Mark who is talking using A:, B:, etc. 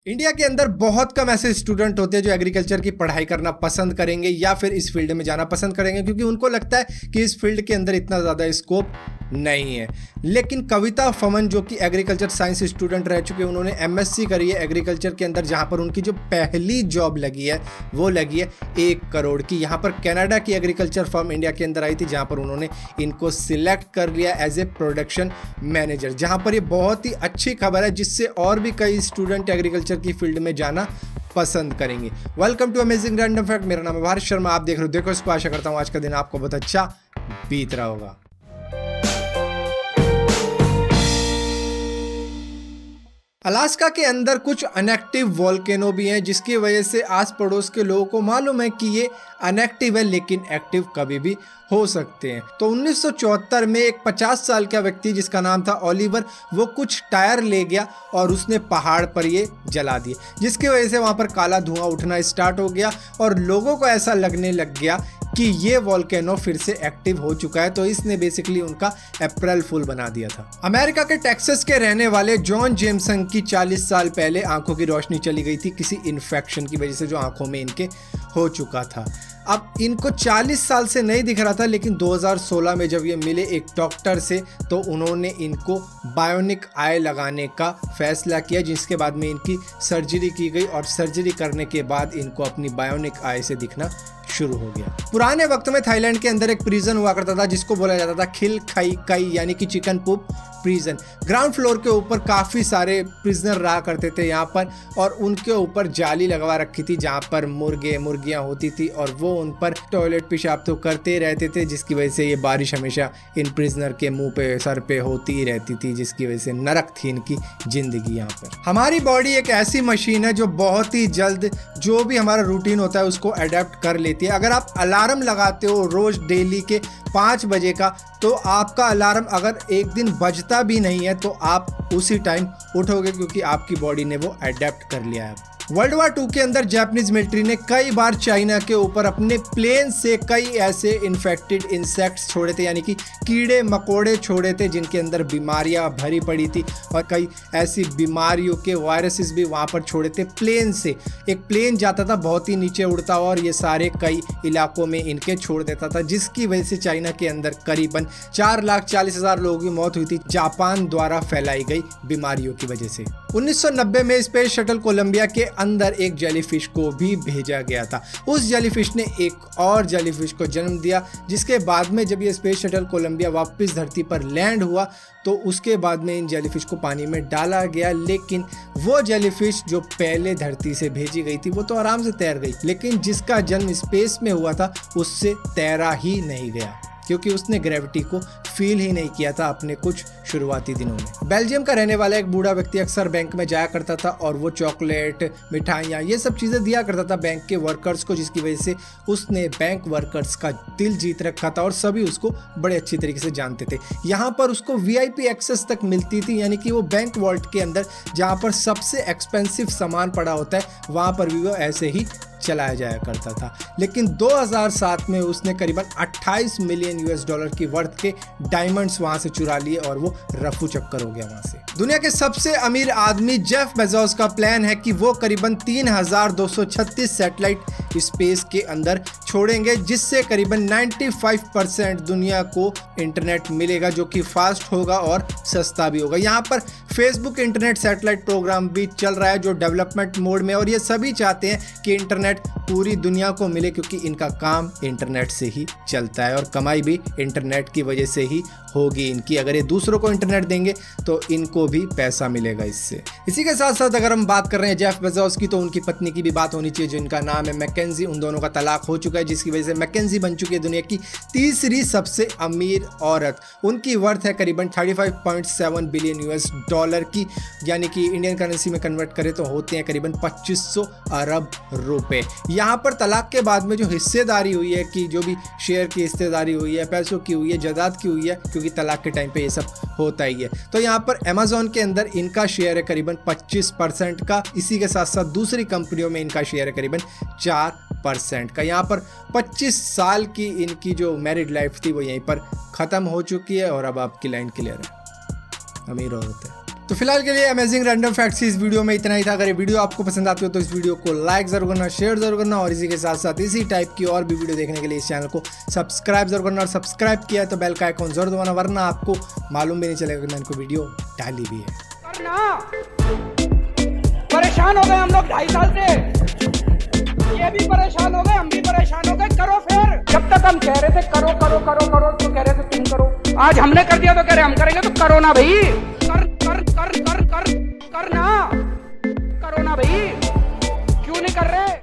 A: India के अंदर बहुत कम ऐसे स्टूडेंट होते हैं जो एग्रीकल्चर की पढ़ाई करना पसंद करेंगे या फिर इस फील्ड में जाना पसंद करेंगे, क्योंकि उनको लगता है कि इस फील्ड के अंदर इतना ज़्यादा स्कोप नहीं है। लेकिन कविता फमन जो कि एग्रीकल्चर साइंस स्टूडेंट रह चुके हैं, उन्होंने एमएससी करी है एग्रीकल्चर के अंदर, जहां पर उनकी जो पहली जॉब लगी है वो लगी है 1 करोड़ की। यहाँ पर कनाडा की एग्रीकल्चर फर्म इंडिया के अंदर आई थी, जहाँ पर उन्होंने इनको सिलेक्ट कर लिया एज ए प्रोडक्शन मैनेजर। जहाँ पर ये बहुत ही अच्छी खबर है, जिससे और भी कई स्टूडेंट एग्रीकल्चर की फील्ड में जाना पसंद करेंगे। Welcome to amazing random fact. मेरा नाम है भारत शर्मा, आप देख रहे हो देखो इसको। आशा करता हूँ आज का दिन आपको बहुत अच्छा बीत रहा होगा। अलास्का के अंदर कुछ अनएक्टिव वोल्केनो भी हैं, जिसकी वजह से आस पड़ोस के लोगों को मालूम है कि ये अनएक्टिव है, लेकिन एक्टिव कभी भी हो सकते हैं। तो 1974 में एक 50 साल का व्यक्ति जिसका नाम था ओलिवर, वो कुछ टायर ले गया और उसने पहाड़ पर ये जला दिए, जिसकी वजह से वहाँ पर काला धुआं उठना स्टार्ट हो गया और लोगों को ऐसा लगने लग गया कि ये वोल्केनो फिर से एक्टिव हो चुका है। तो इसने बेसिकली उनका अप्रैल फूल बना दिया था। अमेरिका के टेक्सास के रहने वाले जॉन जेमसन की 40 साल पहले आंखों की रोशनी चली गई थी किसी इन्फेक्शन की वजह से, जो आंखों में इनके हो चुका था। अब इनको 40 साल से नहीं दिख रहा था, लेकिन 2016 में जब ये मिले एक डॉक्टर से, तो उन्होंने इनको बायोनिक आई लगाने का फैसला किया, जिसके बाद में इनकी सर्जरी की गई और सर्जरी करने के बाद इनको अपनी बायोनिक आई से दिखना शुरू हो गया। पुराने वक्त में थाईलैंड के अंदर एक प्रिजन हुआ करता था जिसको बोला जाता था खिल खाई कई, यानी कि चिकन पूप प्रिजन। ग्राउंड फ्लोर के ऊपर काफ़ी सारे प्रिजनर रहा करते थे यहाँ पर, और उनके ऊपर जाली लगवा रखी थी जहाँ पर मुर्गियाँ होती थी, और वो उन पर टॉयलेट पेशाब तो करते रहते थे, जिसकी वजह से ये बारिश हमेशा इन प्रिजनर के मुंह पे सर पे होती ही रहती थी, जिसकी वजह से नरक थी इनकी जिंदगी यहाँ पर। हमारी बॉडी एक ऐसी मशीन है जो बहुत ही जल्द जो भी हमारा रूटीन होता है उसको अडेप्ट कर लेती है। अगर आप अलार्म लगाते हो रोज डेली के 5 बजे का, तो आपका अलार्म अगर एक दिन बजता भी नहीं है तो आप उसी टाइम उठोगे, क्योंकि आपकी बॉडी ने वो अडेप्ट कर लिया है। वर्ल्ड वार 2 के अंदर जापानीज मिलिट्री ने कई बार चाइना के ऊपर अपने प्लेन से कई ऐसे इन्फेक्टेड इंसेक्ट्स छोड़े थे, यानी कि कीड़े मकोड़े छोड़े थे जिनके अंदर बीमारियां भरी पड़ी थी, और कई ऐसी बीमारियों के वायरसेस भी वहां पर छोड़े थे प्लेन से। एक प्लेन जाता था बहुत ही नीचे उड़ता हुआ, और ये सारे कई इलाकों में इनके छोड़ देता था, जिसकी वजह से चाइना के अंदर करीबन 4,40,000 लोगों की मौत हुई थी जापान द्वारा फैलाई गई बीमारियों की वजह से। 1990 में स्पेस शटल कोलंबिया के अंदर एक जेलीफिश को भी भेजा गया था। उस जेलीफिश ने एक और जेलीफिश को जन्म दिया, जिसके बाद में जब ये स्पेस शटल कोलंबिया वापस धरती पर लैंड हुआ, तो उसके बाद में इन जेलीफिश को पानी में डाला गया। लेकिन वो जेलीफिश जो पहले धरती से भेजी गई थी वो तो आराम से तैर गई, लेकिन जिसका जन्म स्पेस में हुआ था उससे तैरा ही नहीं गया, क्योंकि उसने ग्रेविटी को फील ही नहीं किया था अपने कुछ शुरुआती दिनों में। बेल्जियम का रहने वाला एक बूढ़ा व्यक्ति अक्सर बैंक में जाया करता था, और वो चॉकलेट, मिठाइयाँ, ये सब चीज़ें दिया करता था बैंक के वर्कर्स को, जिसकी वजह से उसने बैंक वर्कर्स का दिल जीत रखा था और सभी उसको बड़े अच्छी तरीके से जानते थे। यहाँ पर उसको VIP एक्सेस तक मिलती थी, यानी कि वो बैंक वॉल्ट के अंदर जहाँ पर सबसे एक्सपेंसिव सामान पड़ा होता है, वहाँ पर भी वो ऐसे ही चलाया जाया करता था। लेकिन 2007 में उसने करीबन 28 मिलियन US$ की वर्थ के डायमंड्स वहां से चुरा लिए, और वो रफू चक्कर हो गया वहां से। दुनिया के सबसे अमीर आदमी जेफ बेजोस का प्लान है कि वो करीबन 3,236 सैटेलाइट स्पेस के अंदर छोड़ेंगे, जिससे करीबन 95% दुनिया को इंटरनेट मिलेगा, जो कि फास्ट होगा और सस्ता भी होगा। यहाँ पर फेसबुक इंटरनेट सैटेलाइट प्रोग्राम भी चल रहा है जो डेवलपमेंट मोड में, और ये सभी चाहते हैं कि इंटरनेट पूरी दुनिया को मिले, क्योंकि इनका काम इंटरनेट से ही चलता है और कमाई भी इंटरनेट की वजह से ही होगी इनकी। अगर ये दूसरों को इंटरनेट देंगे तो इनको भी पैसा मिलेगा इससे। इसी के साथ साथ अगर हम बात कर रहे हैं जेफ बेजोस की, तो उनकी पत्नी की भी बात होनी चाहिए, जिनका नाम है मैकेंजी। उन दोनों का तलाक हो चुका है, जिसकी वजह से मैकेंजी बन चुकी है दुनिया की तीसरी सबसे अमीर औरत। उनकी वर्थ है करीबन 35.7 बिलियन US$ की, यानी कि इंडियन करेंसी में कन्वर्ट करें तो होते हैं करीबन 2500 अरब रुपए। यहाँ पर तलाक के बाद में जो हिस्सेदारी हुई है, कि जो भी शेयर की हिस्सेदारी हुई है, पैसों की हुई है, जायदाद की हुई है, क्योंकि तलाक के टाइम पे ये सब होता ही है। तो यहाँ पर अमेज़न के अंदर इनका शेयर है करीबन 25% का। इसी के साथ साथ दूसरी कंपनियों में इनका शेयर है करीबन 4% का। यहाँ पर 25 साल की इनकी जो मैरिड लाइफ थी वो यहीं पर ख़त्म हो चुकी है, और अब आपकी लाइन क्लियर है, अमीर औरत है। तो फिलहाल के लिए अमेजिंग रैंडम फैक्ट्स इस वीडियो में इतना ही था। अगर ये वीडियो आपको पसंद आती हो तो इस वीडियो को लाइक जरूर करना, शेयर जरूर करना और इसी के साथ साथ इसी टाइप की और भी वीडियो देखने के लिए इस चैनल को सब्सक्राइब जरूर करना। और सब्सक्राइब किया है तो बेल का आइकॉन जरूर दबाना, वरना आपको मालूम भी नहीं चलेगा कि मैंने कोई वीडियो डाली भी है।
B: परेशान हो गए हम लोग 2.5 साल से, ये भी परेशान हो गए, हम भी परेशान हो गए। करो फिर, जब तक हम कह रहे थे करो करो करो करो तो कह रहे थे तुम करो, आज हमने कर दिया तो कह रहे हम करेंगे, तो करो ना भाई, कर कर कर कर कर करना, करो ना भाई, क्यों नहीं कर रहे।